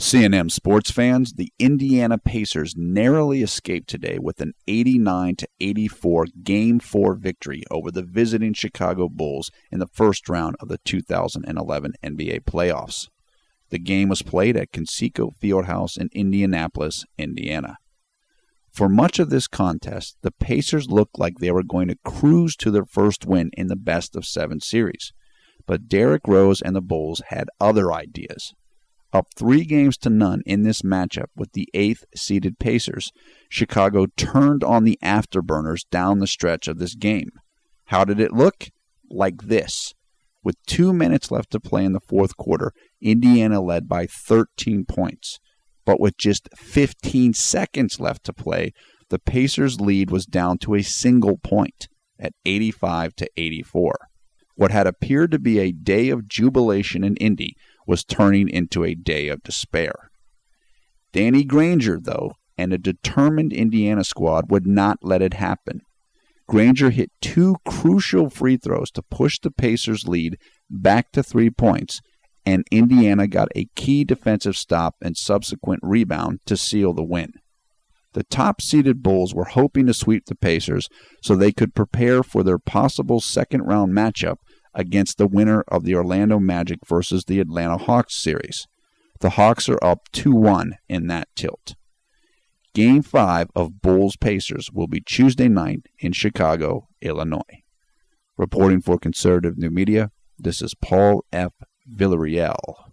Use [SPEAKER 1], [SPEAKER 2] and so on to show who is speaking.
[SPEAKER 1] C&M sports fans, the Indiana Pacers narrowly escaped today with an 89-84 Game 4 victory over the visiting Chicago Bulls in the first round of the 2011 NBA playoffs. The game was played at Conseco Fieldhouse in Indianapolis, Indiana. For much of this contest, the Pacers looked like they were going to cruise to their first win in the best-of-7 series, but Derrick Rose and the Bulls had other ideas. Up 3-0 in this matchup with the 8th-seeded Pacers, Chicago turned on the afterburners down the stretch of this game. How did it look? Like this. With 2 minutes left to play in the fourth quarter, Indiana led by 13 points. But with just 15 seconds left to play, the Pacers' lead was down to a single point at 85-84. What had appeared to be a day of jubilation in Indy was turning into a day of despair. Danny Granger, though, and a determined Indiana squad would not let it happen. Granger hit 2 crucial free throws to push the Pacers' lead back to 3 points, and Indiana got a key defensive stop and subsequent rebound to seal the win. The top-seeded Bulls were hoping to sweep the Pacers so they could prepare for their possible second-round matchup against the winner of the Orlando Magic versus the Atlanta Hawks series. The Hawks are up 2-1 in that tilt. Game 5 of Bulls-Pacers will be Tuesday night in Chicago, Illinois. Reporting for Conservative New Media, this is Paul F. Villarreal.